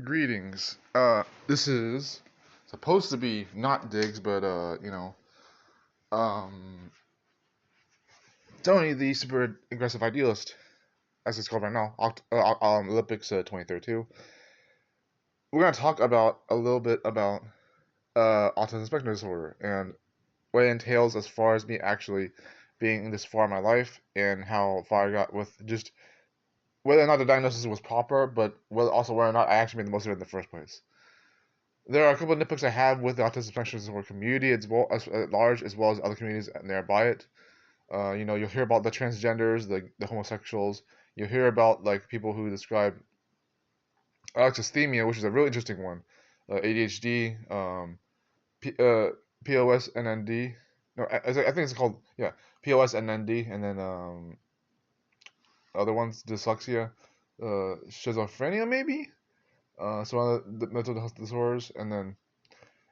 Greetings. This is supposed to be not digs, but um, Tony, the super aggressive idealist, as it's called right now, Olympics 2032. We're gonna talk about a little bit about autism spectrum disorder and what it entails as far as me actually being this far in my life and how far I got with just whether or not the diagnosis was proper, but also whether or not I actually made the most of it in the first place. There are a couple of nitpicks I have with the autism spectrum disorder community as well as at large, as well as other communities nearby it. You'll hear about the transgenders, the homosexuals. You'll hear about like people who describe alexithymia, which is a really interesting one. ADHD, P, POS, No, I think it's called POS, and then other ones dyslexia, schizophrenia maybe. Some other mental health disorders, and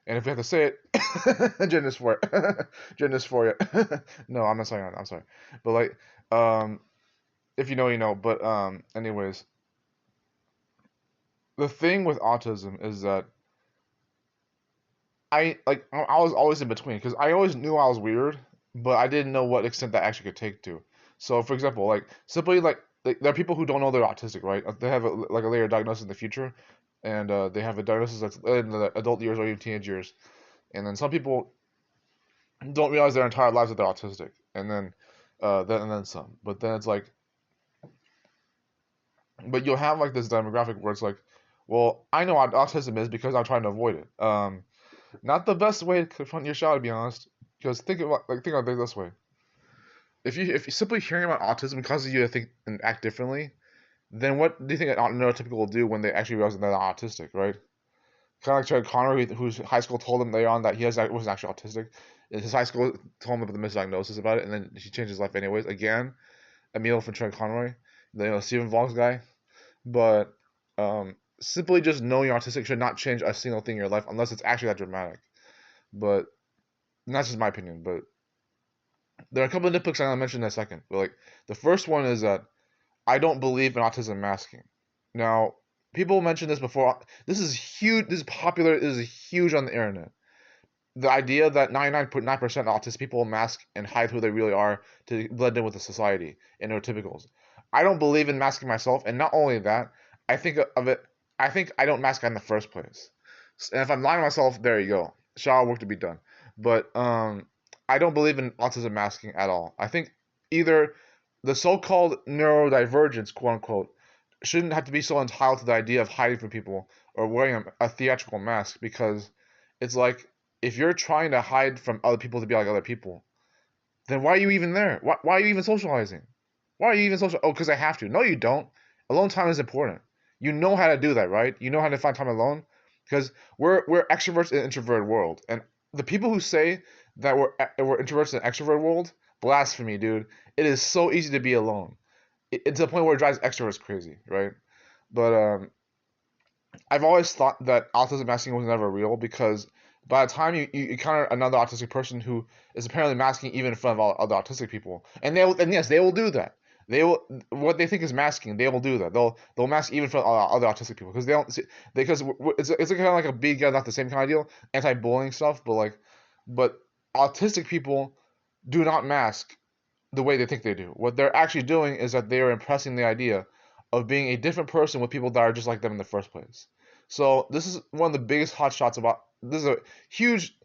if we have to say it, gender dysphoria. Gender dysphoria. No, I'm not saying that. I'm sorry. But if you know, you know. But anyways, the thing with autism is that I was always in between because I always knew I was weird, but I didn't know what extent that actually could take to. So, for example, simply there are people who don't know they're autistic, right? They have a later diagnosis in the future, and they have a diagnosis that's in the adult years or even teenage years, and then some people don't realize their entire lives that they're autistic, and then some. But then it's like, but you'll have like this demographic where it's like, well, I know what autism is because I'm trying to avoid it. Not the best way to confront your child, to be honest. Because think about it this way: if you simply hearing about autism causes you to think and act differently, then what do you think a neurotypical will do when they actually realize that they're not autistic, right? Kind of like Jared Connery, whose high school told him later on that wasn't actually autistic. His high school told him about the misdiagnosis about it, and then she changed his life anyways. Again, a meal from Jared Connery, the Stephen Vogg's guy. But simply just knowing you're autistic should not change a single thing in your life unless it's actually that dramatic. But that's just my opinion. But there are a couple of nitpicks I'm gonna mention in a second. But the first one is that I don't believe in autism masking. Now, people mentioned this before. This is huge. This is popular. This is huge on the internet. The idea that 99.9% of autistic people mask and hide who they really are to blend in with the society and neurotypicals. I don't believe in masking myself, and not only that, I think of it. I think I don't mask in the first place. And if I'm lying to myself, there you go. Shower work to be done. But I don't believe in autism masking at all. I think either the so-called neurodivergence, quote unquote, shouldn't have to be so entitled to the idea of hiding from people or wearing a theatrical mask, because it's like, if you're trying to hide from other people to be like other people, then why are you even there? Why are you even socializing? Why are you even social? Oh, because I have to. No, you don't. Alone time is important. You know how to do that, right? You know how to find time alone, because we're extroverts in an introverted world, and the people who say that we're introverts in an extroverted world, blasphemy, dude. It is so easy to be alone. It's to the point where it drives extroverts crazy, right? But I've always thought that autism masking was never real, because by the time you encounter another autistic person who is apparently masking even in front of all other autistic people, and yes, they will do that. They will, what they think is masking, they will do that. They'll mask even for other autistic people because they don't see, because it's kind of like a big not the same kind of deal, anti-bullying stuff, but autistic people do not mask the way they think they do. What they're actually doing is that they are impressing the idea of being a different person with people that are just like them in the first place. So this is one of the biggest hotshots about. This is a huge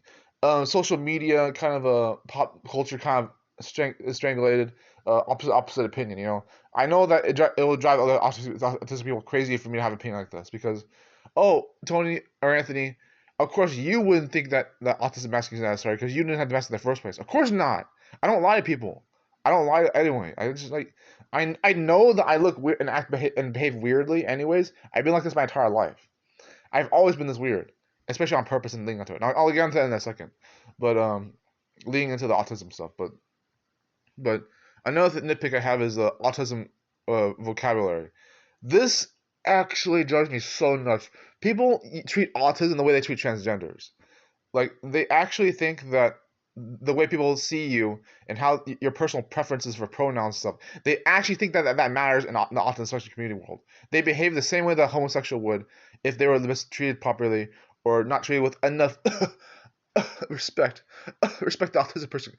social media kind of a pop culture kind of strangulated opposite opinion. I know that it will drive other autistic people crazy for me to have an opinion like this, because, oh, Tony or Anthony, of course you wouldn't think that autism masking is necessary because you didn't have the mask in the first place. Of course not. I don't lie to people. I don't lie anyway. I just I know that I look weird and behave weirdly. Anyways, I've been like this my entire life. I've always been this weird, especially on purpose and leading into it. Now, I'll get into that in a second, but leading into the autism stuff. But another nitpick I have is the autism vocabulary. This actually drives me so nuts. People treat autism the way they treat transgenders. Like, they actually think that the way people see you and how your personal preferences for pronouns and stuff. They actually think that matters in the autism spectrum community world. They behave the same way that a homosexual would if they were mistreated properly or not treated with enough respect. Respect the autistic person.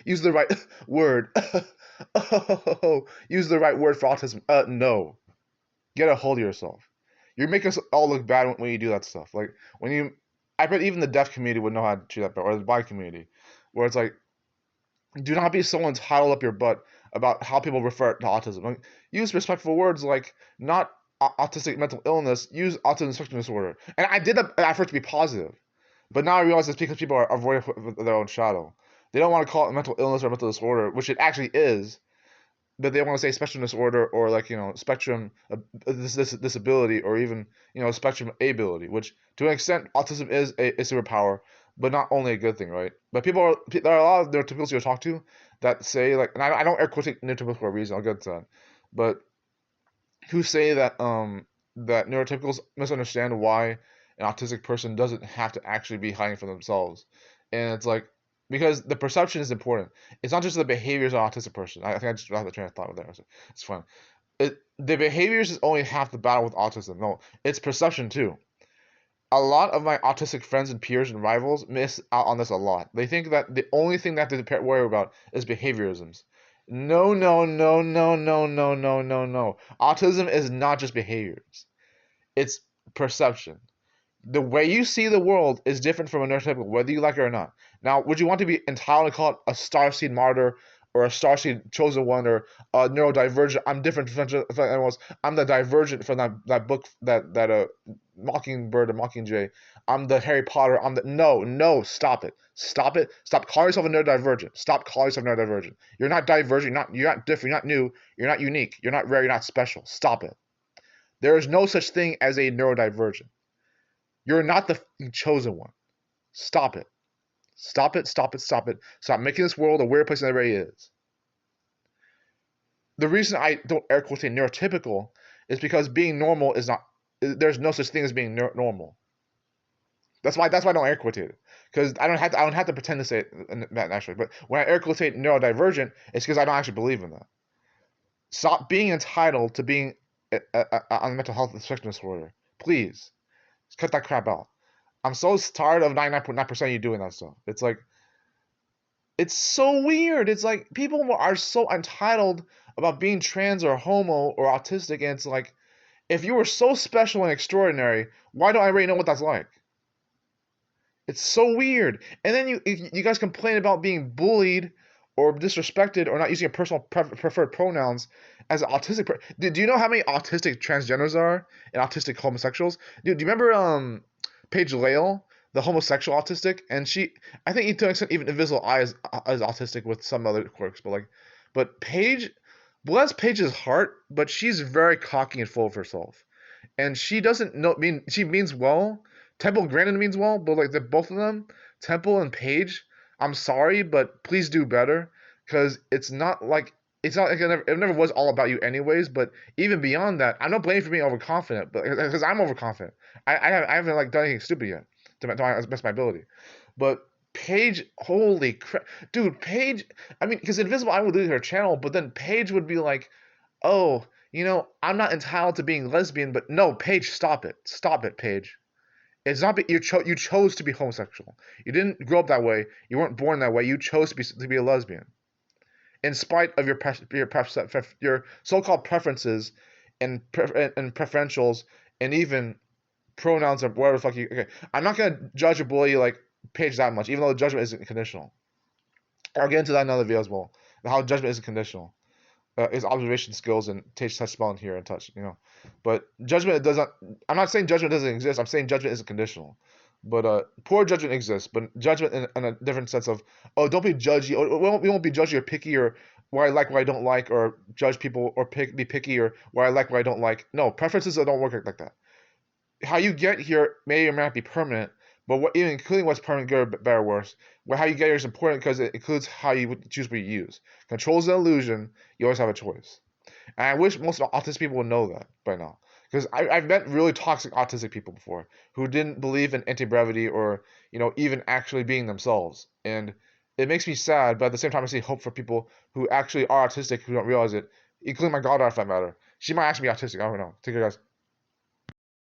Use the right word. Use the right word for autism. No. Get a hold of yourself. You make us all look bad when you do that stuff. Like when you, I bet even the deaf community would know how to treat that better, or the blind community, where it's like, do not be so entitled up your butt about how people refer to autism. Like, use respectful words like not autistic mental illness. Use autism spectrum disorder. And I did that at first to be positive, but now I realize it's because people are avoiding their own shadow. They don't want to call it mental illness or mental disorder, which it actually is, but they want to say spectrum disorder or like spectrum this disability or even spectrum ability, which to an extent autism is a superpower, but not only a good thing, right? But there are a lot of neurotypicals you talk to that say like, and I don't air quote neurotypical for a reason. I'll get to that, but who say that that neurotypicals misunderstand why an autistic person doesn't have to actually be hiding for themselves, and it's like because the perception is important. It's not just the behaviors of an autistic person. I think I just lost the train of thought with that. It's fun. The behaviors is only half the battle with autism. No, it's perception too. A lot of my autistic friends and peers and rivals miss out on this a lot. They think that the only thing they have to worry about is behaviorisms. No, no, no, no, no, no, no, no, no. Autism is not just behaviors. It's perception. The way you see the world is different from a neurotypical, whether you like it or not. Now, would you want to be entitled to call it a starseed martyr or a starseed chosen one or a neurodivergent? I'm different from anyone else. I'm the divergent from that book that Mockingbird or Mockingjay. I'm the Harry Potter. I'm the no. Stop it. Stop it. Stop calling yourself a neurodivergent. Stop calling yourself neurodivergent. You're not divergent. You're not different. You're not new. You're not unique. You're not rare. You're not special. Stop it. There is no such thing as a neurodivergent. You're not the chosen one. Stop it. Stop it, stop it, stop it. Stop making this world a weird place than it really is. The reason I don't air quote say neurotypical is because being normal is not, there's no such thing as being normal. That's why I don't air quote it. Because I don't have to pretend to say it naturally. But when I air quote say neurodivergent, it's because I don't actually believe in that. Stop being entitled to being on mental health spectrum disorder. Please. Just cut that crap out. I'm so tired of 99.9% of you doing that stuff. It's like, it's so weird. It's like people are so entitled about being trans or homo or autistic, and it's like, if you were so special and extraordinary, why don't I already know what that's like? It's so weird. And then you guys complain about being bullied or disrespected or not using your personal preferred pronouns as an autistic person. Do you know how many autistic transgenders are and autistic homosexuals? Dude, do you remember Paige Lale, the homosexual autistic? And I think to an extent even Invisible Eye is autistic with some other quirks, but Paige, bless Paige's heart, but she's very cocky and full of herself. And she doesn't she means well. Temple Grandin means well, but like both of them, Temple and Paige, I'm sorry, but please do better, because it never was all about you anyways. But even beyond that, I'm not blaming you for being overconfident, but because I'm overconfident, I haven't like done anything stupid yet to my best of my ability. But Paige, holy crap, dude, Paige. I mean, because Invisible Eye would lose her channel, but then Paige would be like, oh, I'm not entitled to being lesbian, but no, Paige, stop it, Paige. It's not you chose to be homosexual. You didn't grow up that way. You weren't born that way. You chose to be a lesbian, in spite of your so-called preferences and preferentials and even pronouns or whatever the fuck you. Okay, I'm not gonna judge or bully like Paige that much, even though the judgment isn't conditional. I'll get into that in another video as well. How judgment isn't conditional. Is observation skills and touch, smell, and hear and touch, But judgment doesn't. I'm not saying judgment doesn't exist. I'm saying judgment isn't conditional. But poor judgment exists. But judgment in a different sense of, oh, don't be judgy. We won't be judgy or picky or what I like, what I don't like, or judge people or be picky or what I like, what I don't like. No, preferences don't work like that. How you get here may or may not be permanent. But even including what's permanent, good, better, worse, how you get here is important because it includes how you choose what you use. Control is an illusion. You always have a choice. And I wish most autistic people would know that by now. Because I've met really toxic autistic people before who didn't believe in anti-brevity or, even actually being themselves. And it makes me sad, but at the same time, I see hope for people who actually are autistic who don't realize it, including my goddaughter, for that matter. She might actually be autistic. I don't know. Take care, guys.